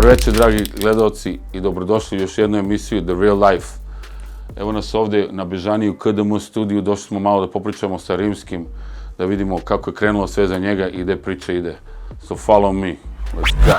večer, dragi gledalci, i dobrodošli u još jednu emisiju The Real Life. Evo nas ovde na Bežaniji u KDM studiju, došli smo malo da popričamo sa Rimskim, da vidimo kako je krenulo sve za njega i gde priča ide. So follow me, let's go!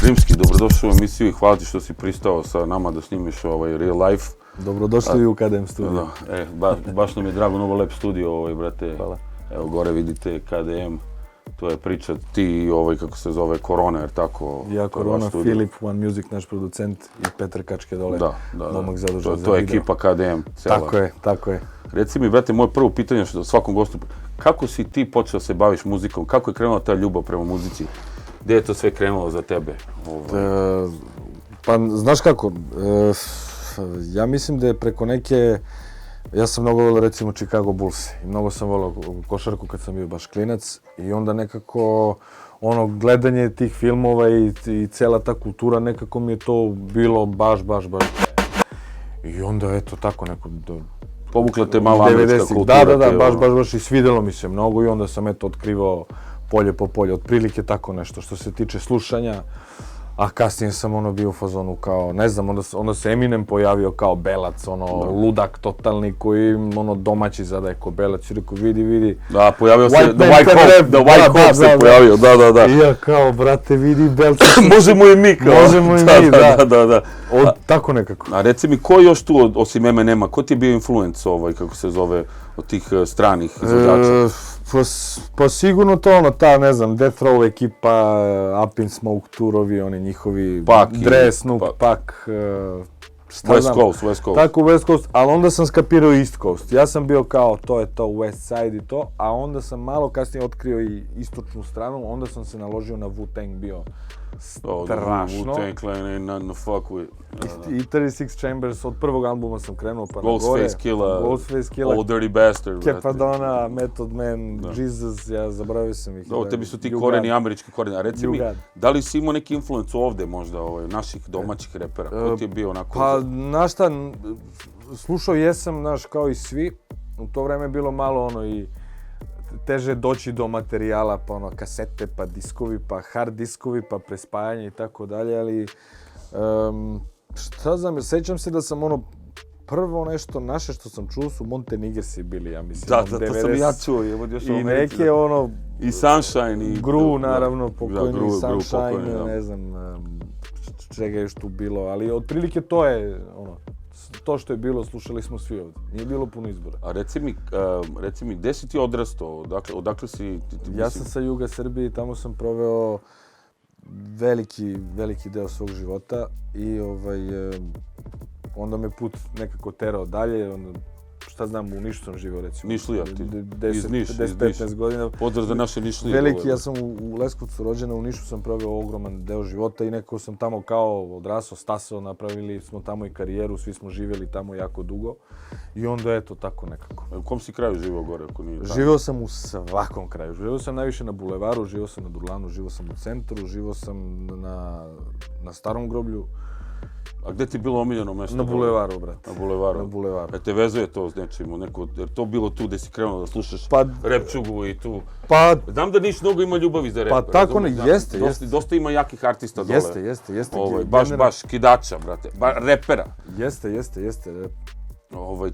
Rimski, dobrodošao u emisiju i hvala ti što si pristao sa nama da snimiš ovaj Real Life. Dobrodošli i u KDM studiju. Baš nam je drago, mnogo lep studio, brate. Hvala. Evo, gore vidite KDM, to je priča ti i kako se zove, Korona, jer tako? Ja, Korona, Filip, One Music, naš producent, i Petar Kačke dole, momak zadužen za video. To je ekipa KDM, cela. Tako je. Reci mi, brate, moje prvo pitanje što svakom gostu, kako si ti počeo se baviš muzikom, kako je krenula ta ljubav prema muzici? Gdje je to sve krenulo za tebe? Pa, znaš kako, ja mislim da je preko neke, ja sam mnogo volio recimo Chicago Bulls i mnogo sam volio košarku kad sam bio baš klinac i onda nekako gledanje tih filmova i cela ta kultura, nekako mi je to bilo baš. I onda eto tako neko... Povukla te malo američka kultura. Da, baš i svidelo mi se mnogo i onda sam eto otkrivao polje po polje, otprilike tako nešto što se tiče slušanja, a kasnije sam bio u fazonu kao, ne znam, onda se Eminem pojavio kao belac, ludak totalni koji domaći zadaje ko belac i rekao vidi. Da, pojavio se, The White Hope se pojavio, da. I ja kao, brate, vidi belca. Možemo i mi kao. Da. Tako nekako. A reci mi, ko još tu osim Eminema, ko ti je bio influence kako se zove, od tih stranih izvođača? Pa sigurno to ta, ne znam, Death Row ekipa, Up in Smoke turovi, oni njihovi, Dre, Snoop, Pac, West Coast. Tako, West Coast, ali onda sam skapirao East Coast. Ja sam bio kao, to je to, West Side i to, a onda sam malo kasnije otkrio i istočnu stranu, onda sam se naložio na Wu-Tang, bio strašno. Wu-Tang Clan ain't nothing to fuck with. I 36 Chambers, od prvog albuma sam krenuo pa na gore. Ghostface Killah, Old Dirty Bastard. Kepadona, Method Man, Jesus, ja zaboravio sam ih. Tebi su ti koreni, američki koreni. A reci mi, da li si imao neki influence ovde možda, naših domaćih repera? Ko ti je bio onako? Pa, znaš šta, slušao jesam, znaš, kao i svi. U to vreme je bilo malo i teže doći do materijala, pa kasete, pa diskovi, pa hard diskovi, pa prespajanje i tako dalje, ali šta znam, sjećam se da sam prvo nešto naše što sam čuo su Montenigersi bili, ja mislim. Da, to sam ja čuo, i neke i Sunshine i... Gru, naravno, pokojni Sunshine, ne znam čega je još tu bilo, ali otprilike to je to što je bilo, slušali smo svi ovdje. Nije bilo puno izbora. A reci mi, gde si ti odrastao? Odakle si... Ja sam sa juga Srbije i tamo sam proveo veliki deo svog života i onda me put nekako terao dalje. Šta znam, u Nišu sam živio recimo. Nišlija ti? Iz 10-15 godina. Pozdrav za naše Nišlije. Veliki, ja sam u Leskovcu rođena, u Nišu sam proveo ogroman deo života i nekako sam tamo kao odrasao, stasao, napravili smo tamo i karijeru, svi smo živjeli tamo jako dugo i onda eto tako nekako. U kom si kraju živio gore ako nije tamo? Živio sam u svakom kraju. Živio sam najviše na bulevaru, živio sam na Durlanu, živio sam u centru, živio sam na Starom groblju. A gde ti je bilo omiljeno mesto? Na bulevaru, brate. Na bulevaru? Na bulevaru. Te vezuje to s nečim, jer to bilo tu gde si krenuo da slušaš rap čugu i tu? Pa... Znam da Niš mnogo ima ljubavi za rap. Pa tako jeste. Dosta ima jakih artista dole. Jeste. Baš kidača, brate. Repera. Jeste.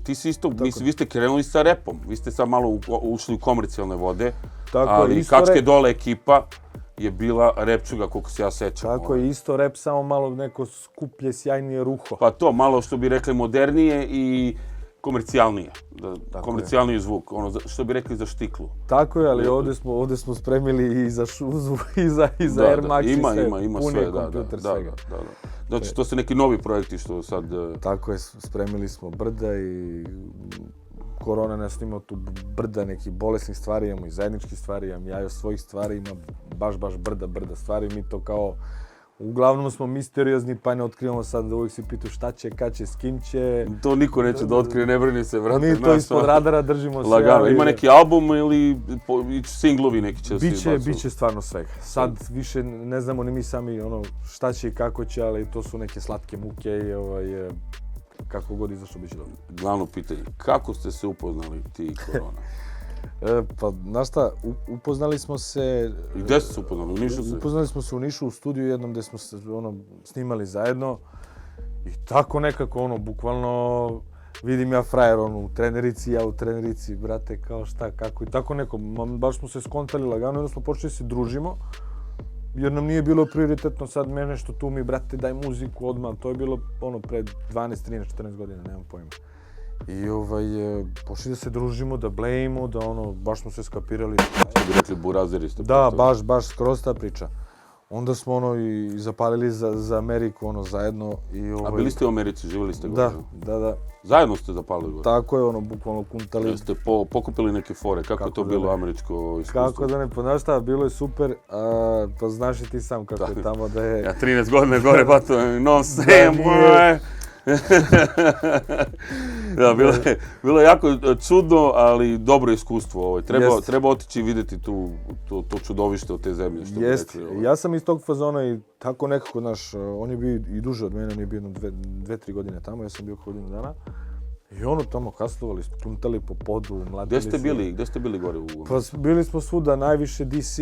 Ti si isto, vi ste krenuli sa repom. Vi ste sad malo ušli u komercijalne vode. Ali Kačke dole ekipa je bila repčuga, koliko se ja sećam. Tako je, isto rep, samo malo neko skuplje, sjajnije ruho. Pa to, malo što bi rekli modernije i komercijalnije. Komercijalniji zvuk, što bi rekli za štiklu. Tako je, ali ovdje smo spremili i za šuzu, i za Air Max i sve. Ima sve, da. Znači, to su neki novi projekti što sad... Tako je, spremili smo brda i... Korona nas snimao tu brda nekih bolesnih stvari, imamo i zajedničkih stvari, imam ja još svojih stvari, ima baš brda stvari, mi to kao uglavnom smo misteriozni, pa ne otkrivamo sad da uvijek si pitaju šta će, kad će, s kim će. To niko neće da otkrije, ne brini se, brate. Mi to ispod radara držimo sve. Lagano, ima neki album ili singlovi neki će se izbaciti? Biće stvarno svega. Sad više ne znamo ni mi sami šta će i kako će, ali to su neke slatke muke i kako god izašlo biće dobro. Glavno pitanje, kako ste se upoznali ti i Korona? Pa, znaš šta, upoznali smo se... I gde ste se upoznali? U Nišu se? Upoznali smo se u Nišu u studiju jednom gde smo se snimali zajedno. I tako nekako, bukvalno vidim ja frajer, u trenerici, ja u trenerici, brate, kao šta, kako. I tako neko, baš smo se skontali lagano i onda smo počeli se družimo. Jer nam nije bilo prioritetno sad mene što tu mi, brate, daj muziku odmah. To je bilo pred 12, 13, 14 godina, nemam pojma. I počeli da se družimo, da blejimo, da baš smo se skapirali. Što bi rekli, burazeri ste. Da, baš skroz ta priča. Onda smo i zapalili za Ameriku, zajedno. A bili ste u Americi, živjeli ste gore? Da. Zajedno ste zapalili gore? Tako je, bukvalno kuntali. Jeste pokupili neke fore, kako je to bilo američko iskustvo? Kako da ne, znaš šta, bilo je super, to znaš i ti sam kako je tamo da je... Ja 13 godina gore, bato, no sam, boy! Da, bilo je jako čudno, ali dobro iskustvo. Treba otići i vidjeti to čudovište od te zemlje. Jeste, ja sam iz tog fazona i tako nekako, znaš, on je bio i duže od mene, on je bio 2-3 godine tamo, ja sam bio godinu dana. I tamo kastovali, tuntali po podu, mladili se. Gde ste bili gore? Pa bili smo svuda, najviše DC.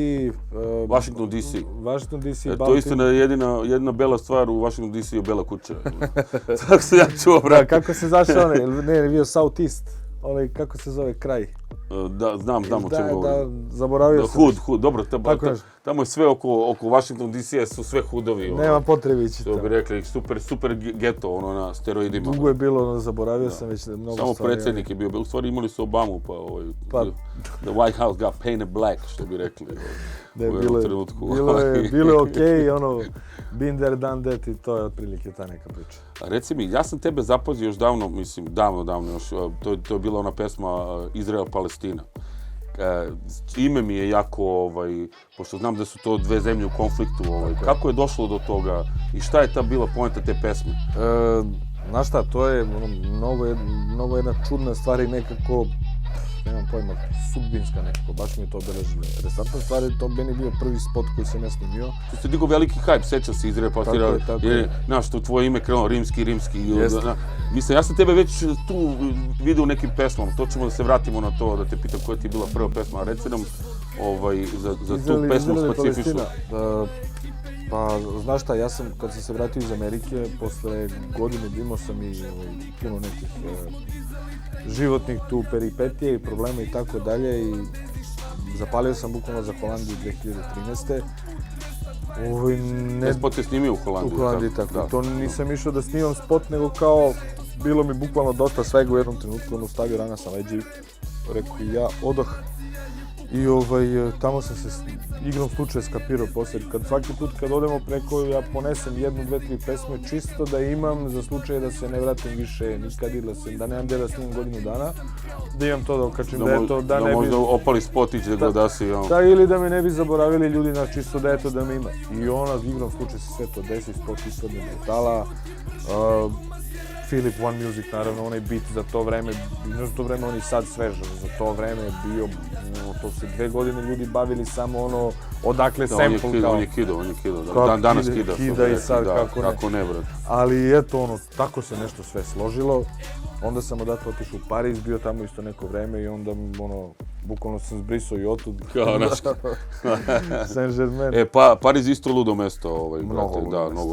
Washington DC. Washington DC, Baltimore. To je isto jedna bela stvar u Washington DC je bela kuća. Tako se ja čuo, brate. Kako se zašao onaj, ne, bio Southeast, onaj, kako se zove, kraj. Da, znam o čemu govorim. Zaboravio sam. Hud, dobro, tamo je sve oko Washington DC-a su sve hudovi. Nema potrebe ići tamo. To bi rekli, super geto, na steroidima. Dugo je bilo, zaboravio sam već mnogo stvari. Samo predsjednik je bio, u stvari imali su Obamu, pa the White House got painted black, što bi rekli. Bilo je okej, been there, done that i to je otprilike ta neka priča. Reci mi, ja sam tebe zapazio još davno, mislim, davno još, to je bila ona pesma Izrael-Palestina. Ime mi je jako, pošto znam da su to dve zemlje u konfliktu, kako je došlo do toga i šta je ta bila poenta te pesme? Znaš šta, to je mnogo jedna čudna stvar i nekako, nemam pojma, sudbinska nekako, baš mi je to obeležilo. Interesantna stvar je to meni bio prvi spot koji sam ja snimio. To ste digao veliki hype, sećam se Izrael Palestina, jer, znaš, to tvoje ime krenulo rimski. Mislim, ja sam tebe već tu vidio u nekim pesmama, to ćemo da se vratimo na to, da te pitam koja ti je bila prva pesma, a reci nam za tu pesmu specifičnu. Pa, znaš šta, ja sam, kad sam se vratio iz Amerike, posle godine imao sam i puno nekih životnih tu peripetije i problema i tako dalje i zapalio sam bukvalno za Holandiju 2013. Spot je snimio u Holandiji. U Holandiji, tako. To nisam išao da snimam spot, nego kao, bilo mi bukvalno dosta svega u jednom trenutku, stavio rana sa leđi, rekao i ja odoh. I tamo sam se igrom slučaja skapirao poslije. Svaki put kad odemo preko, ja ponesem 1, 2, 3 pesme čisto da imam za slučaj da se ne vratim više nikad ili da nemam gdje da snimam godinu dana. Da imam to da okačim da eto, da ne bi... Da možda opali spotić da da si... Ili da me ne bi zaboravili ljudi na čisto da eto da me ima. I igrom slučaja se sve to desi, spot ispadne brutala. Philip One Music, naravno, onaj beat za to vreme, on je sad svežan, za to vreme je bio, to se 2 godine ljudi bavili samo odakle sample kao... On je kidao, danas kida. Kida i sad, kako ne, brat. Ali eto, tako se nešto sve složilo. Onda sam odatle otišao u Pariz, bio tamo isto neko vreme i onda, bukvalno sam zbrisao i otud. Kao naš. Saint-Germain. Pariz isto ludo mesto, mnogo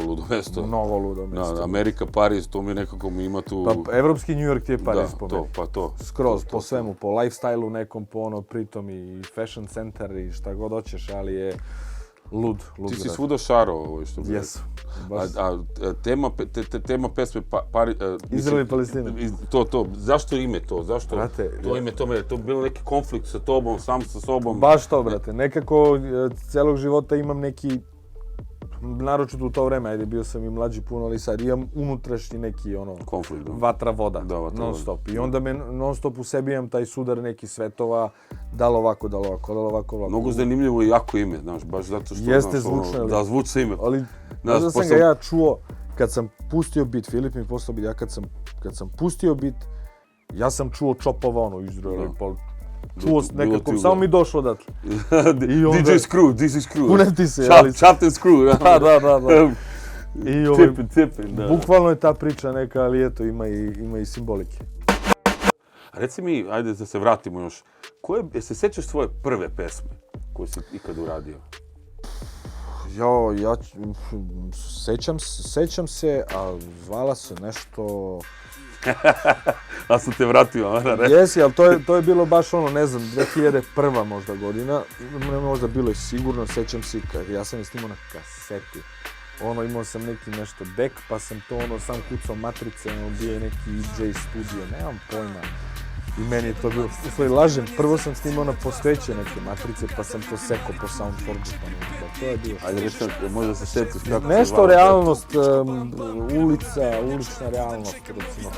ludo mesto. Mnogo ludo mesto. Amerika, Pariz, to mi nekako ima tu... Pa, evropski New York ti je Pariz po meni. To. Skroz, po svemu, po lifestyle-u nekom, po pritom i fashion center i šta god hoćeš, ali je lud. Ti si svuda šaro, što bi rekao. Jesu. Tema pesme Izrael i Palestina. To, zašto ime to? Zašto to ime to je bilo neki konflikt sa tobom, sam sa sobom? Baš to, brate. Nekako celog života imam neki, naročito u to vreme, ajde, bio sam i mlađi puno, ali sad imam unutrašnji neki, konflikt, da. vatra voda, Da, vatra non voda. stop. I onda me non stop u sebi imam taj sudar neki svetova, da li ovako, da li ovako, da li ovako, ovako. Mnogo zanimljivo i jako ime, znaš, baš zato što... Jeste znaš, zvučno, ali... Da, zvučno ime. Ali, Znaš, možda sam posle- ga ja čuo, kad sam pustio bit, Filip mi poslao bit, ja kad sam pustio bit, ja sam čuo Čopova, Izrael i pol. Čuo nekako, ti samo u mi došlo odatle. I onda- DJ Screw, DJ Screw. Kunem ti se, ali... Chopped and Screw. Da. I Tipin, da. bukvalno je ta priča neka, ali eto, ima i simbolike. Reci mi, ajde da se vratimo još. Se sećaš svoje prve pesme koje si ikad uradio? Sećam se, a zvala se nešto... A sam te vratio, a? Jesi, ali to je bilo baš ne znam, 2001. možda godina, možda bilo je sigurno, sećam se, ja sam je snimao na kaseti. Imao sam neki nešto dek, pa sam to sam kucao matrice, bio je neki EJ studio, nemam pojma. I meni je to bilo, u stvari lažem, prvo sam snimao na postojeće neke matrice, pa sam to sekao po Soundforge, pa to je bilo. Ajde, reći nam, možda se sjetiš kako se Nešto zvala realnost, ulična realnost, recimo.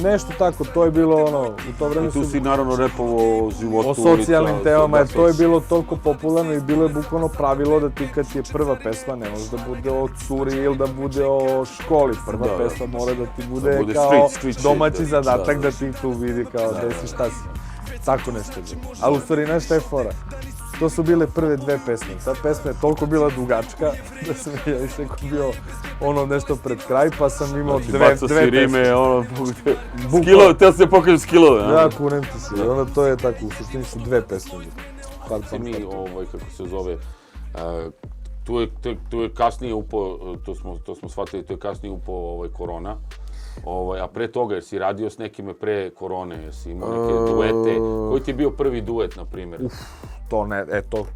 Nešto tako, to je bilo u to vreme I tu si naravno repovo o životu, o socijalnim ulica, temama, jer to je soc- bilo toliko popularno i bilo je bukvalno pravilo da ti kad ti je prva pesma ne može da bude o curi ili da bude o školi. Prva Da. pesma mora da ti bude bude kao street shit, domaći da. zadatak Da. da ti tu vidi kao gde si, šta si. Tako nešto je bilo. Ali u stvari nešto je fora. To su bile prve dve pesme. Ta pesma je toliko bila dugačka da sam ja išao bio nešto pred kraj, pa sam imao Znači, dve bacao si pesme. rime, skillove, teo se pokažeš skillove, a? Ja kunem ti se. I onda to je tako, u suštini su dve pesme. Si mi, kako se zove, tu je kasnije upao, to smo shvatili, tu je kasnije upao korona. A pre toga, jer si radio s nekime pre korone, jer si imao neke duete. Koji ti je bio prvi duet, na primjer?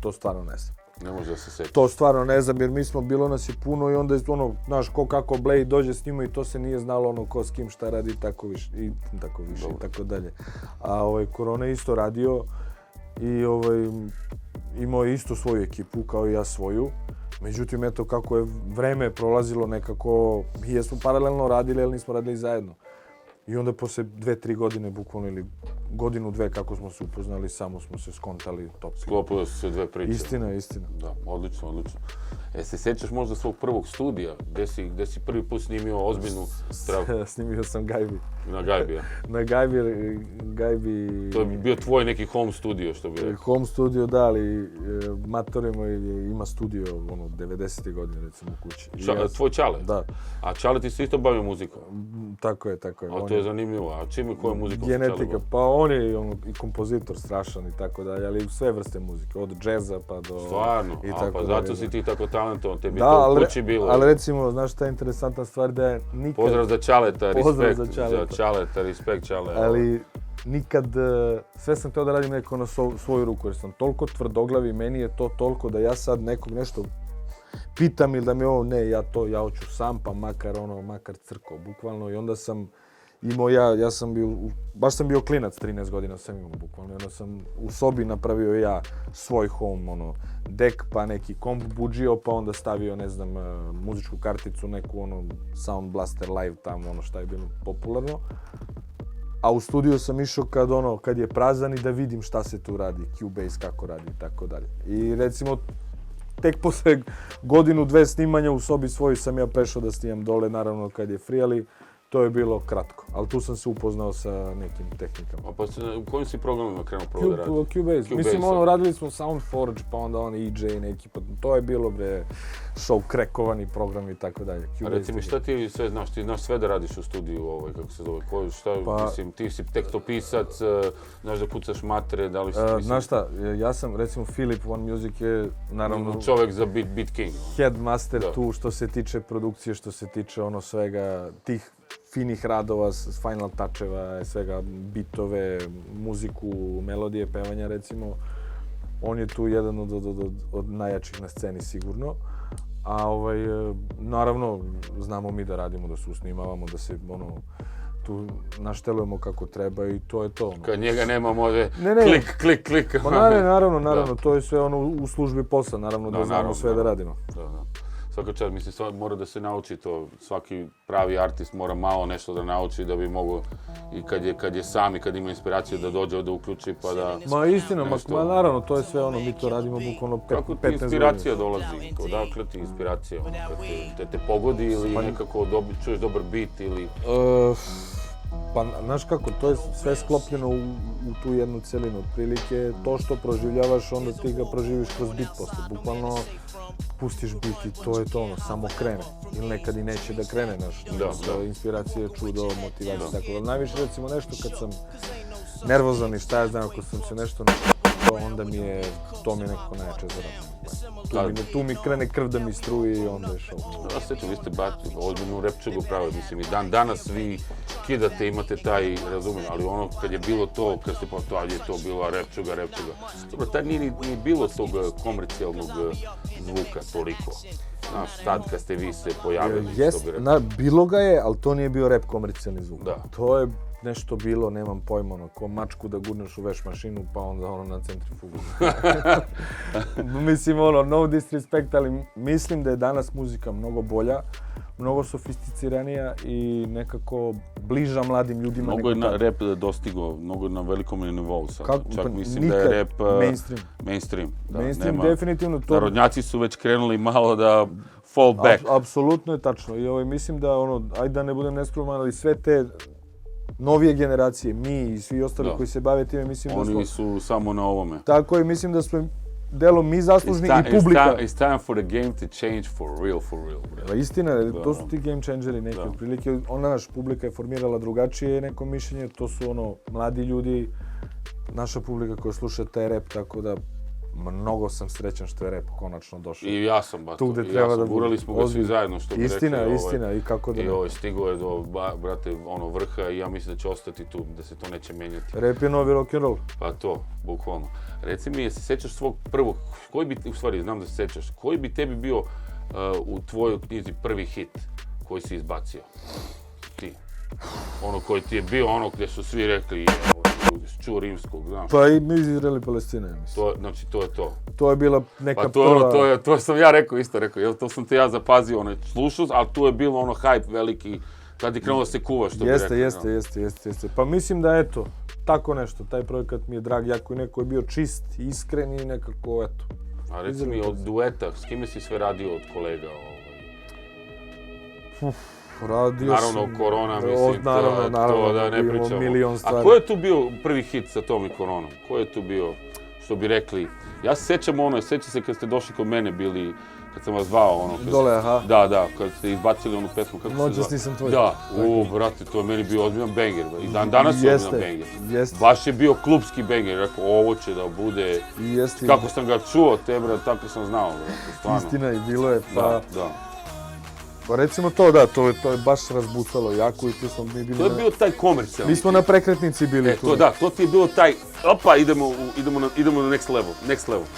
To stvarno ne znam. Ne može da se seti. To stvarno ne znam, jer bilo nas je puno i onda je znaš, ko kako Blade dođe s njima i to se nije znalo ko s kim šta radi i tako više i tako dalje. A Korona je isto radio i imao je isto svoju ekipu kao i ja svoju. Međutim, eto kako je vreme prolazilo nekako, mi jesmo paralelno radili, ali nismo radili zajedno. I onda posle 2-3 godine, bukvalno, ili godinu, dve kako smo se upoznali, samo smo se skontali top. Sklopile su se dve priče. Istina. Da, odlično. Se sjećaš možda svog prvog studija, gdje si prvi put snimio ozbiljnu travu? Snimio sam Gajbi. Na Gajbi, ja. Na Gajbi... To je bio tvoj neki home studio, što bi rekao. Home studio, da, ali Mator ima studio 90. godine, recimo, u kući. Tvoj Čale? Da. A Čale ti se isto bavio muzikom? Tako je. A to je zanimljivo, a čim i koju muziku? Genetika, pa on je i kompozitor strašan i tako dalje, ali sve vrste muzike, od džeza pa do... Stvarno? Pa zato si ti tako talentovan, tebi to u kući bilo. Ali recimo, znaš šta je interesantna stvar, da je nikad... Pozdrav za Čaleta, respekt za Čaleta, respekt Čale. Ali nikad, sve sam htio da radim neko na svoju ruku, jer sam toliko tvrdoglav i meni je to toliko da ja sad nekog nešto pitam ili da mi ja hoću sam, pa makar crko, bukvalno. I onda sam imao baš sam bio klinac, 13 godina sam imao bukvalno. I onda sam u sobi napravio ja svoj home, dek, pa neki komp budžio, pa onda stavio, ne znam, muzičku karticu, neku Sound Blaster Live tamo, šta je bilo popularno. A u studiju sam išao kad je prazan i da vidim šta se tu radi, Cubase kako radi i tako dalje. I recimo, tek posle godinu, dve snimanja u sobi svoju sam ja prešao da snimam dole, naravno kad je free, ali to je bilo kratko. Ali tu sam se upoznao sa nekim tehnikama. A pa u kojim si programima krenuo prvo da radiš? Cubase. Mislim, radili smo Soundforge, pa onda EJ neki, pa to je bilo, show krekovani program i tako dalje. A reci mi, šta ti sve znaš? Ti znaš sve da radiš u studiju, kako se zove, mislim, ti si tekstopisac, znaš da kucaš matre, da li si... Znaš šta, ja sam, recimo, Filip One Music je, naravno... Čovjek za Beat King. Headmaster tu, što se tiče produkcije, što se tiče svega, tih finih radova, final toucheva, svega, bitove, muziku, melodije, pevanja, recimo. On je tu jedan od najjačih na sceni, sigurno. A naravno, znamo mi da radimo, da se usnimavamo, da se tu naštelujemo kako treba i to je to. Kad njega nema, može klik. Pa naravno, to je sve u službi posla, naravno da znamo sve da radimo. svaka čast, mislim, mora da se nauči to, svaki pravi artist mora malo nešto da nauči da bi mogao i kad je sam i kad ima inspiraciju da dođe da uključi pa da... Ma istina, ma naravno, to je sve ono, mi to radimo bukvalno 15 godina. Kako ti inspiracija dolazi? Odakle ti inspiracija? Kad te pogodi ili nekako čuješ dobar beat ili... Pa, znaš kako, to je sve sklopljeno u tu jednu celinu. Otprilike, to što proživljavaš, onda ti ga proživiš kroz bit posle. Bukvalno, pustiš bit i to je to ono, samo krene. Ili nekad i neće da krene, znaš. Da. Inspiracija, čudo, motivacija, tako da. Najviše, recimo, nešto kad sam nervozan i šta ja znam, ako sam se nešto onda mi je, to mi je nekako najjače za rad. Tu mi krene krv da mi struji i onda je show. Ja se sjećam, vi ste ozbiljnu repčugu pravili, mislim, i dan danas vi kidate, imate taj, razumijem, ali ono kad je bilo to, kad ste to je to bila repčuga. Dobro, tad nije ni bilo tog komercijalnog zvuka toliko. Znaš, tad kad ste vi se pojavili. Bilo ga je, ali to nije bio rap komercijalni zvuk. Da. To je nešto bilo, nemam pojma, ono, ko mačku da gurneš u veš mašinu, pa onda ono na centrifugu. Mislim, ono, no disrespect, ali mislim da je danas muzika mnogo bolja, mnogo sofisticiranija i nekako bliža mladim ljudima. Mnogo je rap dostigao, mnogo je na velikom nivou sad. Čak mislim da je rap mainstream. Mainstream, definitivno. Narodnjaci su već krenuli malo da fall back. Apsolutno je tačno. I mislim da, ajde da ne budem neskroman, ali sve te novije generacije, mi i svi ostali koji se bave time, mislim da smo... Oni su samo na ovome. Tako je, mislim da smo delom mi zaslužni i publika. It's time for the game to change for real. Istina, to su ti game changeri neki otprilike. Naša publika je formirala drugačije neko mišljenje, to su mladi ljudi, naša publika koja sluša taj rap, tako da mnogo sam srećan što je rap konačno došao. I ja sam bato, gurali smo ga svi zajedno, što bi rekli. Istina, i kako da ne. I stigo je do, brate, vrha i ja mislim da će ostati tu, da se to neće menjati. Rap je novi rock'n'roll. Pa to, bukvalno. Reci mi, se sećaš svog prvog, u stvari, znam da se sećaš, koji bi tebi bio u tvojoj knjizi prvi hit koji si izbacio? Ti. Ono koji ti je bio, ono gdje su svi rekli, čuo rimskog, znaš. Pa i mi iz Izraela i Palestine, mislim. Znači, to je to. To je bila neka prva... To sam ja rekao, to sam te ja zapazio, slušao, ali tu je bilo hype veliki, kad je krenuo da se kuva, što bi rekao. Jeste. Pa mislim da, eto, tako nešto, taj projekat mi je drag, jako i neko je bio čist, iskren i nekako, eto. A reci mi, od dueta, s kime si sve radio od kolega? Naravno, korona, mislim, to da ne pričamo. A ko je tu bio prvi hit sa tom i koronom? Ko je tu bio, što bi rekli? Ja se sećam sećam se kad ste došli kod mene bili, kad sam vas zvao, Dole, aha. Da, kad ste izbacili onu pesmu, kako se zvao? Noćas nisam tvoj. Da, brate, to je meni bio ozbiljan banger. I danas je ozbiljan banger. Baš je bio klubski banger, rekao, ovo će da bude... Kako sam ga čuo, tako sam znao, stvarno. Istina, i bilo je, pa... Da. Pa recimo to, da, to je baš razbucalo jako i tu smo mi bili... To je bio taj komercijalni. Mi smo na prekretnici bili tu. To ti je bilo taj, opa, idemo na next level.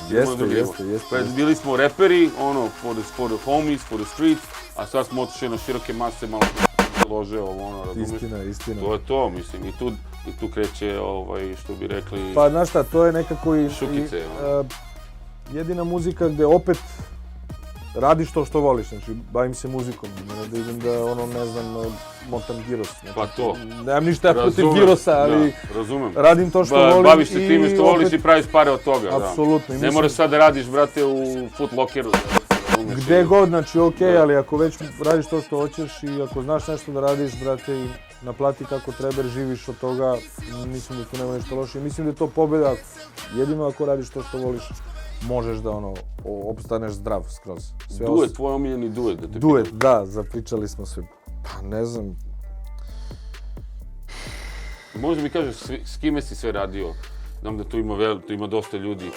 Jeste. Bili smo reperi, for the homies, for the streets, a sad smo otišli na široke mase, malo lože, razumiješ? Istina. To je to, mislim, i tu kreće, što bi rekli... Pa, znaš šta, to je nekako i... Šukice. Jedina muzika gde opet radiš to što voliš, znači bavim se muzikom, ne da idem da ne znam, motam giros. Pa to. Nemam ništa protiv girosa, ali radim to što volim. Baviš se time što voliš i praviš pare od toga. Apsolutno. Ne moraš sad da radiš, brate, u Foot Lockeru. Gde god, znači okej, ali ako već radiš to što hoćeš i ako znaš nešto da radiš, brate, i naplati kako treba jer živiš od toga, mislim da tu nema nešto loše. Mislim da je to pobjeda, jedino ako radiš to što voliš. Možeš da opstaneš zdrav skroz. Duet, tvoj omiljeni duet da te pitam. Duet, da, zapričali smo sve. Pa ne znam. Možda mi kažeš s kime si sve radio? Znam da tu ima dosta ljudi.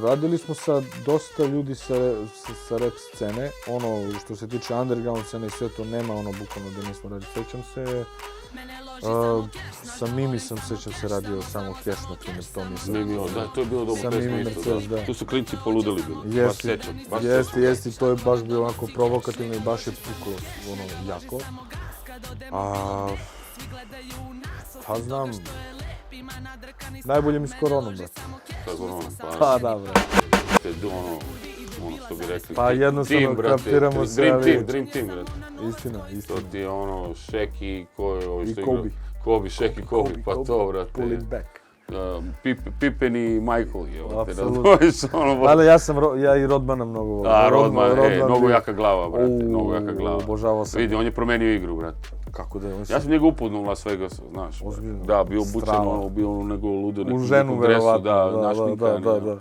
Radili smo sa dosta ljudi sa rap scene. Što se tiče underground scene i sve to nema bukvalno da nismo radili. Sećam se... Sa Mimi sećam se radio samo Cash, na primjer, to nisam. Mimi, da, to je bilo dobro pesma isto, da. Tu su klinci poludeli bili, baš sećam. Jeste, to je baš bilo onako provokativno i baš je puklo, jako. Pa znam, najbolje mi s Koronom, brate. Sa Koronom, pa da, brate. ono što bi rekli. Pa jednostavno Team, brate, kapiramo se, Dream ali- Team, Dream Team, brate. Istina. To ti je ono, Shaq i ko je ovo I što Kobe. Kobe, Shaq i Kobe, pa to, brate. Pull it back. Pippen i Michael, evo te Apsolutno. razumiješ, ono... Ali ja i Rodmana mnogo volim. Rodman, mnogo bi- jaka glava, brate, mnogo jaka glava. Obožavao sam. Vidi, on je promenio igru, brate. Kako da je, on Ja sam njega upoznao u Las Vegasu, znaš. Ozbiljno. Da, bio obučen, Strava. ono, bio u nego ludo, u neku ženu, dresu, verovatno. da, našminkani, Da.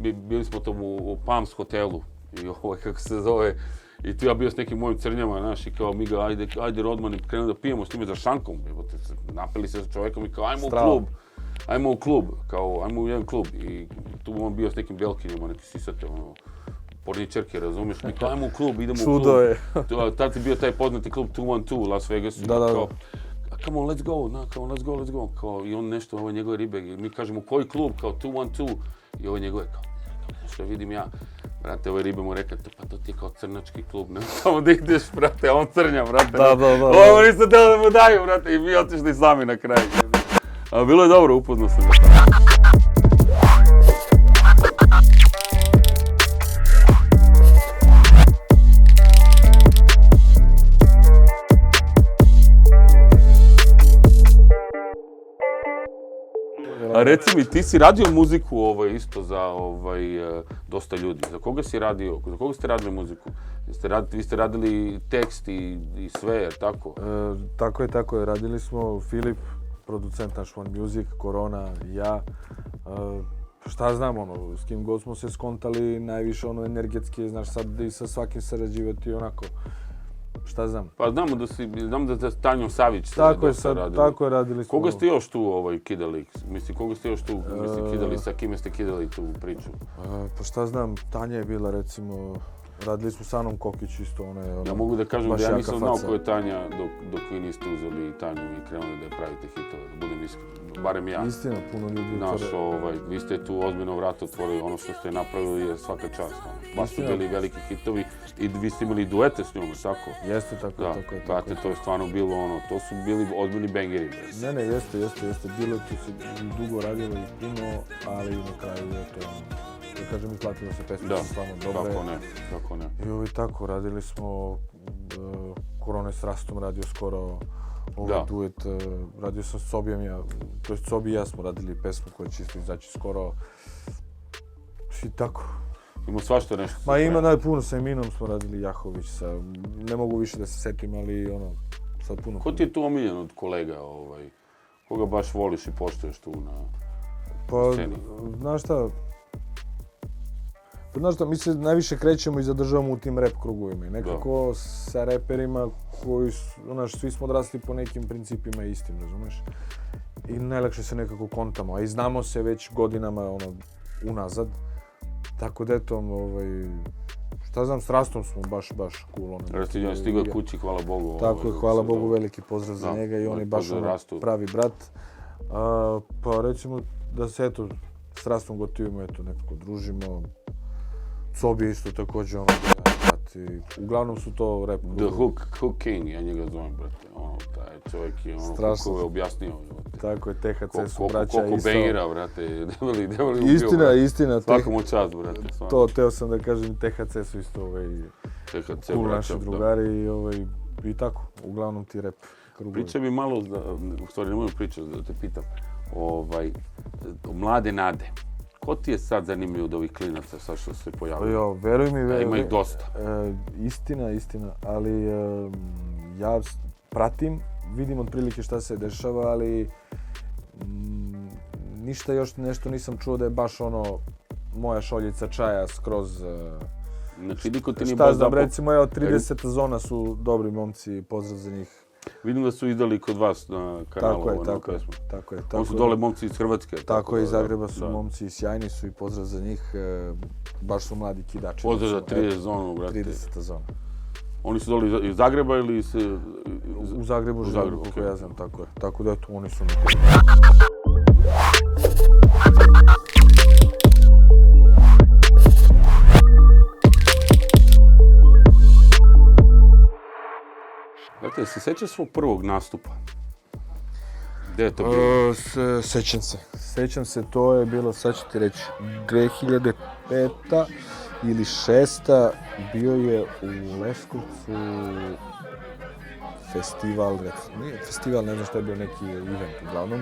I bili smo tamo u Palms hotelu i kako se zove, i tu ja bio s nekim mojim crnjama, znaš, i kao mi ga, ajde Rodman, i krenuli da pijemo s njime za šankom, jebote, napili se sa čovjekom i kao ajmo u klub, kao ajmo u jedan klub, i tu on bio s nekim belkinjama, neki sisate, ono, porničarke, razumiješ, mi kao ajmo u klub, idemo u klub. Čudo je. Tad je bio taj poznati klub 212 u Las Vegasu, Da. kao, come on, let's go, let's go, kao, i on nešto, ove njegove ribe, i mi kažemo, koji klub, kao 212, i ove njegove, kao, što vidim ja, brate, ove ribe mu rekao, pa to ti je kao crnački klub, ne samo da ideš, brate, a on crnja, brate. Da. Ovo nisu htjeli da mu daju, brate, i mi otišli sami na kraju. A bilo je dobro, upoznao sam ga. A reci mi, ti si radio muziku isto za dosta ljudi. Za koga si radio? Za koga ste radili muziku? Vi ste radili tekst i sve, jer tako? Tako je. Radili smo Filip, producent naš One Music, Korona, ja. Šta znam, ono, s kim god smo se skontali, najviše ono energetski, znaš, sad i sa svakim sarađivati onako. Šta znam. Pa znamo da s Tanjom Savić ste dosta radili. Tako je, radili smo. Koga ste još tu kidali? Mislim, koga ste još tu kidali, sa kime ste kidali tu priču? Pa šta znam, Tanja je bila recimo, radili smo sa Anom Kokić isto, ona je Ja mogu da kažem baš da ja jaka nisam znao faca. ko je Tanja dok vi niste uzeli Tanju i krenuli da je pravite hitove, da budem iskren, barem ja. Istina, puno ljudi Znaš, vi ste tu ozbiljno vrat otvorili, ono što ste napravili je svaka čast. Baš su bili veliki hitovi i vi ste imali duete s njom, tako? Jeste, tako je. Brate, to je stvarno bilo to su bili ozbiljni bangeri. Ne, jeste. Bilo tu se dugo radilo i puno, ali na kraju je to, da kažem, isplatilo se pesme, su stvarno dobre. Kako ne. I tako, radili smo, Korone s Rastom radio skoro duet, radio sam s Sobijom to jest Sobi i ja smo radili pesmu koja će isto izaći skoro. I tako. Ima svašta nešto. Ma ima puno, sa Eminom smo radili, Jahović, ne mogu više da se setim, ali sad puno. Ko ti je tu omiljen od kolega, koga baš voliš i poštuješ tu na sceni? Znaš šta, mi se najviše krećemo i zadržavamo u tim rap krugovima i nekako sa reperima koji su, svi smo odrasli po nekim principima istim, razumeš? I najlakše se nekako kontamo, a i znamo se već godinama unazad. Tako da eto, šta znam, s Rastom smo baš cool. Rasti je stigao kući, hvala Bogu. Tako je, hvala Bogu, veliki pozdrav za njega i on je baš pravi brat. Pa recimo da se eto, s Rastom gotivimo, eto, nekako družimo. Cobi je isto također brat i uglavnom su to rap. The Hook King, ja njega zovem, brate. Taj čovjek je kako je objasnio. Tako je, THC su braća isto. Koliko bangera, brate, debeli ubio. Istina. Svakom u čast, brate. To, teo sam da kažem, THC su isto cool naši drugari i tako, uglavnom ti rap krugovi. Pričaj mi malo, u stvari ne mogu pričati, da te pitam, o mlade nade. Ko ti je sad zanimljiv od ovih klinaca sad što se pojavljaju? Veruj mi, ima ih dosta. Istina, ali ja pratim, vidim otprilike šta se dešava, ali ništa još nešto nisam čuo da je baš moja šoljica čaja skroz. Znači, niko ti nije baš znam, recimo, 30 zona su dobri momci, pozdrav za njih. Vidim da su izdali kod vas na kanalu ovu pesmu. Tako je. Oni su dole momci iz Hrvatske. Tako je, iz Zagreba su momci i sjajni su i pozdrav za njih. Baš su mladi kidači. Pozdrav za 30 zonu, brate. 30 zona. Oni su dole iz Zagreba ili se... U Zagrebu žive, koliko ja znam, tako je. Tako da eto, oni su mi tu. Dakle, se sjećaš svog prvog nastupa? Gde je to bilo? Sećam se, to je bilo, sad ću ti reći, 2005. ili 2006. Bio je u Leskovcu festival, ne znam šta je bio, neki event uglavnom.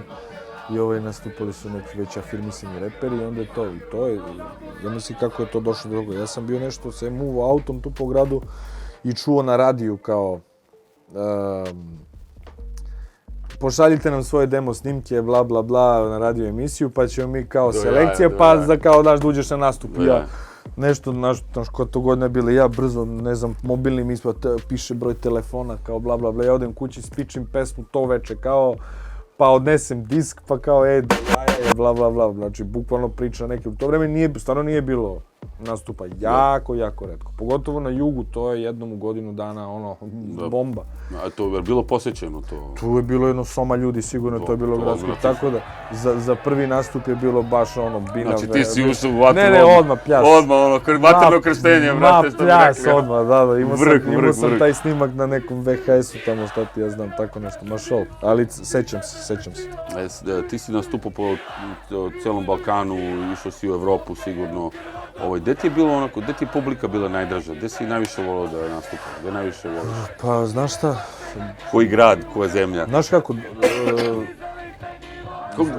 I nastupali su neki već afirmisani reperi i onda je to je, ja mislim kako je to došlo do toga. Ja sam bio nešto, se muvao autom tu po gradu i čuo na radiju kao pošaljite nam svoje demo snimke, bla bla bla, na radio emisiju, pa ćemo mi kao selekcije, pa da kao daš da uđeš na nastup. Ja nešto, ko to godina je bilo, ja brzo, ne znam, mobilnim ispat, piše broj telefona, kao bla bla bla, ja odem kući, spičim pesmu to veče, kao, pa odnesem disk, pa kao, bla bla bla, znači, bukvalno priča neke, u to vreme stvarno nije bilo nastupa, jako retko. Pogotovo na jugu, to je jednom u godinu dana, bomba. A to je bilo posjećeno to? Tu je bilo jedno soma ljudi, sigurno to je bilo gradsko, tako da za prvi nastup je bilo baš bina... Znači ti si ušao u vatru... Ne, odmah pljas. Odmah, vatrno krštenje, brate, što bi rekli. Pljas, odmah, da, imao sam taj snimak na nekom VHS-u tamo, šta ti ja znam, tako nešto, ma šol, ali sećam se. Ti si nastupao po celom Balkanu, išao si u Evropu sigurno. Gde ti je bilo onako, gde ti je publika bila najdraža? Gde si najviše volao da nastupa? Gde najviše voliš? Pa, znaš šta? Koji grad, koja zemlja? Znaš kako?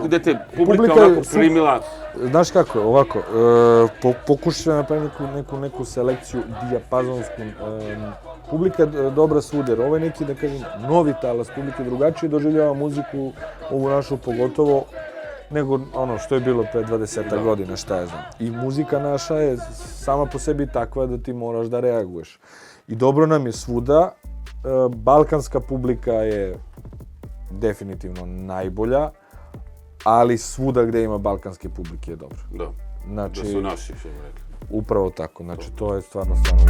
Gde te publika onako primila? Znaš kako, ovako, pokušat ću da napravim neku selekciju dijapazonsku. Publika je dobra svuda, jer ovo je neki, da kažem, novi talas publike, drugačije doživljava muziku, ovu našu pogotovo, nego ono što je bilo pre 20 godina, šta ja znam. I muzika naša je sama po sebi takva da ti moraš da reaguješ. I dobro nam je svuda, balkanska publika je definitivno najbolja, ali svuda gde ima balkanske publike je dobro. Da, znači, da su naši, što bi rekli. Upravo tako, znači to je stvarno ulično.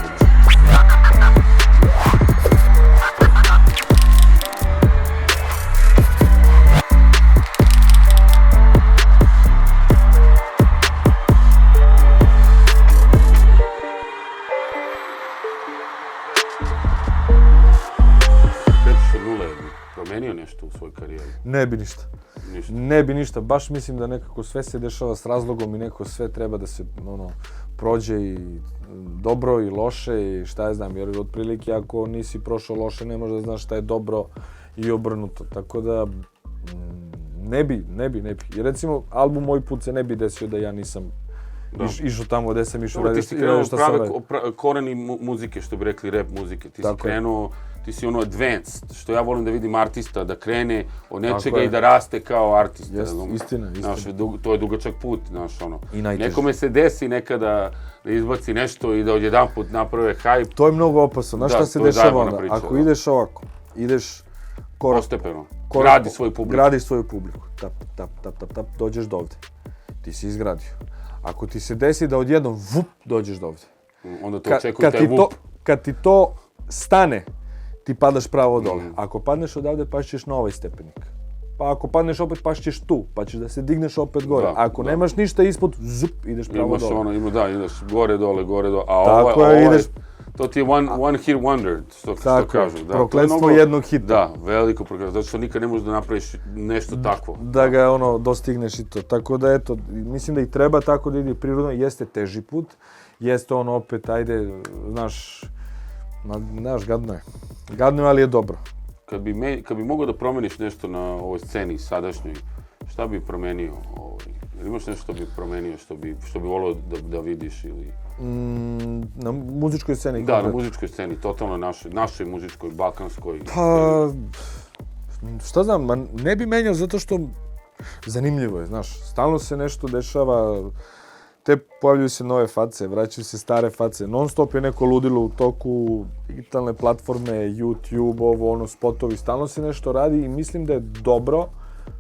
Promenio nešto u svojoj karijeri? Ne bi ništa. Baš mislim da nekako sve se dešava s razlogom i nekako sve treba da se prođe i dobro i loše i šta ja znam, jer otprilike ako nisi prošao loše ne možeš da znaš šta je dobro i obrnuto. Tako da ne bi. I recimo album Moj put se ne bi desio da ja nisam išao tamo gde sam išao raditi. Ti si krenuo prave koreni muzike, što bi rekli rap muzike. Ti si krenuo, ti si advanced, što ja volim da vidim artista, da krene od nečega i da raste kao artista. Istina. To je dugačak put, znaš, I najteže. Nekome se desi nekada da izbaci nešto i da odjedanput naprave hype. To je mnogo opasno. Znaš šta se dešava onda? Ako ideš ovako, ideš postepeno, gradi svoju publiku. Tap, dođeš do ovde. Ti si izgradio. Ako ti se desi da odjednom dođeš do ovde. Onda to očekuje taj vup. Kad ti to stane, ti padaš pravo dole. Ako padneš odavde, pašćeš na ovaj stepenik. Pa ako padneš opet, pašćeš tu, pa ćeš da se digneš opet gore. Ako nemaš ništa ispod, ideš pravo dole. Ideš gore, dole. A ovo to ti je one hit wonder, što kažu. Prokletstvo jednog hita. Da, veliko prokletstvo, zato što nikad ne možeš da napraviš nešto takvo. Da ga dostigneš i to. Tako da eto, mislim da i treba tako da ide prirodno, jeste teži put, jeste opet, ajde, znaš, gadno je. Gadno je, ali je dobro. Kad bi mogao da promeniš nešto na ovoj sceni sadašnjoj, šta bi promenio? Imaš nešto što bi promenio, što bi volio da vidiš ili... Na muzičkoj sceni? Da, na muzičkoj sceni, totalno našoj muzičkoj, balkanskoj. Pa, šta znam, ne bi menjao zato što zanimljivo je, znaš, stalno se nešto dešava, pojavljuju se nove face, vraćaju se stare face, non stop je neko ludilo u toku, digitalne platforme, YouTube, spotovi, stalno se nešto radi i mislim da je dobro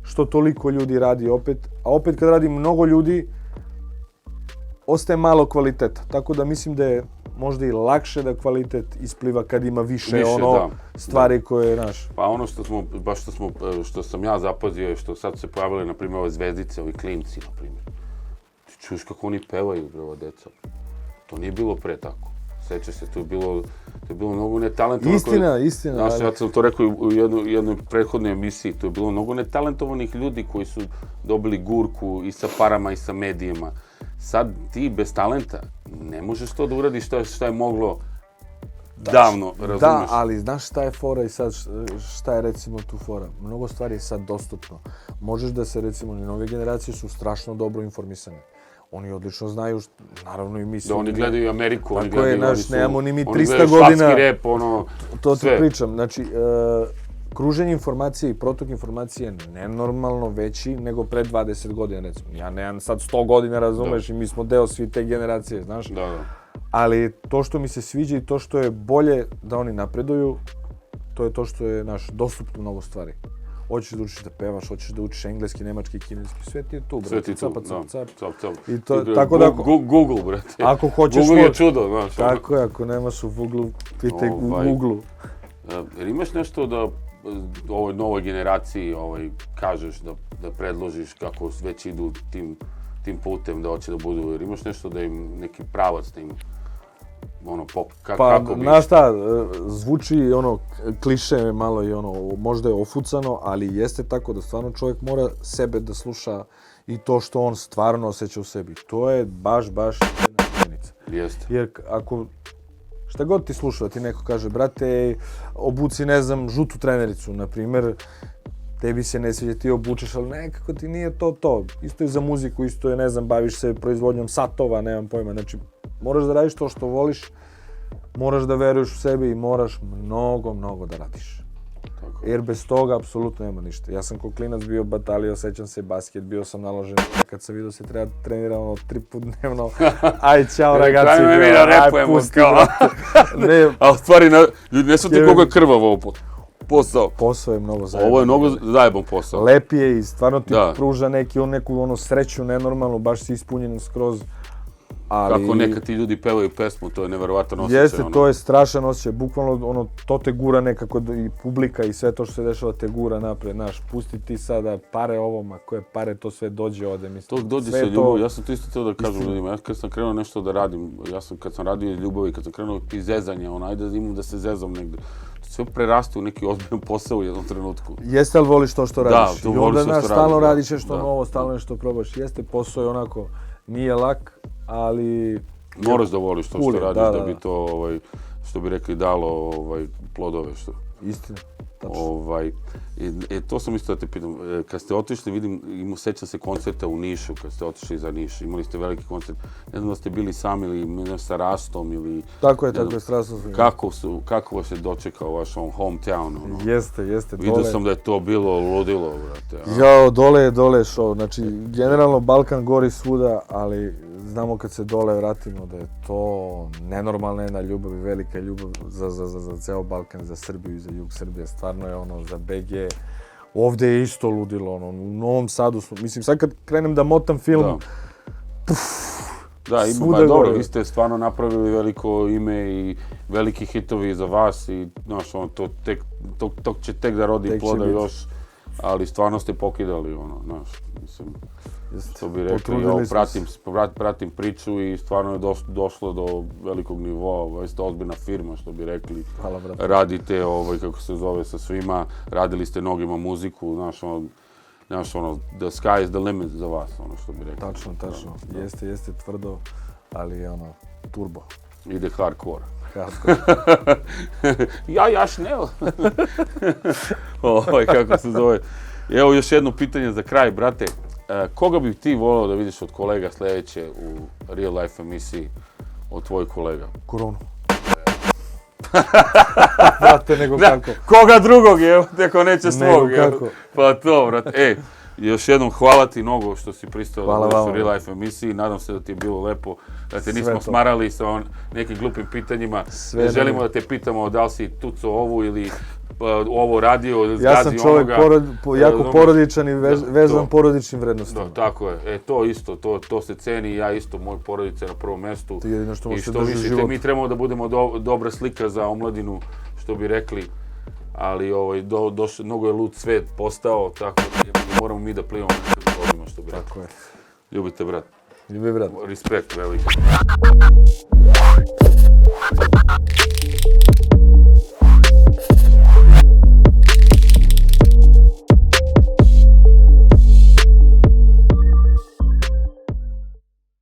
što toliko ljudi radi opet, a opet kad radi mnogo ljudi, ostaje malo kvaliteta, tako da mislim da je možda i lakše da kvalitet ispliva kad ima više stvari koje, znaš. Pa ono što sam ja zapazio je što sad se pojavile, na primjer, ove zvezdice, ovi klinci, na primjer. Ti čuješ kako oni pevaju, ova deca. To nije bilo pre tako. sećaš se, to je bilo mnogo netalentovanih. Istina. Znaš, ja sam to rekao u jednoj prethodnoj emisiji, to je bilo mnogo netalentovanih ljudi koji su dobili gurku i sa parama i sa medijima. Sad ti bez talenta ne možeš to da uradiš šta je moglo davno, razumeš? Da, ali znaš šta je fora i sad šta je recimo tu fora? Mnogo stvari je sad dostupno. Možeš da se recimo, i nove generacije su strašno dobro informisane. Oni odlično znaju, naravno i mi Da, oni gledaju Ameriku, oni tako je, gledaju, naš, nemamo ni mi 300 gledaju godina. švatski rep, ono, To ti sve. pričam, znači, kruženje informacije i protok informacije je nenormalno veći nego pre 20 godina, recimo. Ja nemam sad 100 godina, razumeš, i mi smo deo svi te generacije, znaš. Da. Ali to što mi se sviđa i to što je bolje da oni napreduju, to je to što je dostupno mnogo stvari. Hoćeš da učiš da pevaš, hoćeš da učiš engleski, nemački, kineski, sve ti je tu, brate. Sve ti tu, Cap. cap. I to, tako da Google, brate. Ako hoćeš... Google je čudo, znaš. Tako je, ako nemaš u Googlu, pitaj u Googlu. Jer imaš nešto da ovoj novoj generaciji kažeš, da predložiš kako već idu tim putem da hoće da budu, jer imaš nešto da im neki pravac da im kako bi... Znaš šta, zvuči kliše malo i možda je ofucano, ali jeste tako da stvarno čovjek mora sebe da sluša i to što on stvarno osjeća u sebi. To je baš jedna činjenica. Jeste. Jer ako šta god ti sluša, da ti neko kaže, brate, obuci, ne znam, žutu trenericu, na primjer, tebi se ne sviđa, ti obučeš, ali nekako ti nije to. Isto je za muziku, isto je, ne znam, baviš se proizvodnjom satova, nemam pojma. Znači, moraš da radiš to što voliš, moraš da veruješ u sebe i moraš mnogo da radiš. Tako. Jer bez toga apsolutno nema ništa. Ja sam ko klinac bio batalio, sećam se basket, bio sam naložen, kad sam vidio se treba trenira 3 put dnevno. Aj, čao ragazzi, aj, pusti. A u stvari, ljudi ne su ti koga je krvavo ovo posao. Posao je mnogo zajeban. Ovo je mnogo zajeban posao. Lep je i stvarno ti pruža neku sreću nenormalnu, baš si ispunjen skroz. Ali... Kako nekad ti ljudi pevaju pesmu, to je neverovatan osjećaj. Jeste, to je strašan osjećaj, bukvalno to te gura nekako i publika i sve to što se dešava te gura napred, znaš, pusti ti sada pare ovom, ako je pare, to sve dođe ode, mislim. To dođe se ljubav, ja sam to isto teo da kažem ljudima, ja kad sam krenuo nešto da radim, kad sam radio iz ljubavi, kad sam krenuo iz zezanja, ajde imam da se zezam negde. Sve preraste u neki ozbiljan posao u jednom trenutku. Jeste, ali voliš to što radiš? Da, to voliš to što radiš. I onda stalno radiš nešto novo, stalno nešto probaš. Jeste, posao je onako, nije lak, ali... Moraš da voliš to što radiš, da bi to, što bi rekli, dalo plodove. Istina, tačno. To sam isto da te pitam, kad ste otišli, vidim, sećam se koncerta u Nišu, kad ste otišli za Niš, imali ste veliki koncert, ne znam da ste bili sami ili sa Rastom ili... Tako je, s Rastom. Kako vas je dočekao vaš hometown? Jeste, dole. Vidio sam da je to bilo ludilo, brate. Jao, dole je show, znači, generalno Balkan gori svuda, ali znamo kad se dole vratimo da je to nenormalna jedna ljubav i velika ljubav za ceo Balkan, za Srbiju i za jug Srbije. Stvarno je za BG. Ovde je isto ludilo, u Novom Sadu smo, mislim, sad kad krenem da motam film, Da, dobro, vi ste stvarno napravili veliko ime i veliki hitovi za vas i, znaš, to će tek da rodi ploda još, ali stvarno ste pokidali, znaš, mislim, što bi rekli, pratim priču i stvarno je došlo do velikog nivoa, ste ozbiljna firma, što bi rekli, radite, kako se zove, sa svima, radili ste mnogima muziku, znaš, the sky is the limit za vas, što bi rekli. Tačno, jeste tvrdo, ali turbo. Ide hardcore. Ja šnel. Kako se zove. Evo još jedno pitanje za kraj, brate. Koga bi ti volio da vidiš od kolega sljedeće u Real Life emisiji od tvojih kolega? Koronu. Brate, nego kako. Koga drugog, evo, teko neće svog. Pa to, brate. Još jednom hvala ti mnogo što si pristao da budeš u Real Life emisiji. Nadam se da ti je bilo lepo, da te nismo smarali sa nekim glupim pitanjima. Ne želimo da te pitamo da li si tuco ovu ili ovo radio ili zgazi onoga. Ja sam čovjek jako porodičan i vezan porodičnim vrednostima. Tako je, to isto, to se ceni, ja isto, moj porodica je na prvom mjestu. I što više, mi trebamo da budemo dobra slika za omladinu, što bi rekli. Ali mnogo je lud svet postao, tako da moramo mi da plivamo nekada godima, što bi rekli. Tako je. Ljubite, brat. Ljubi, brat. Respekt veliki.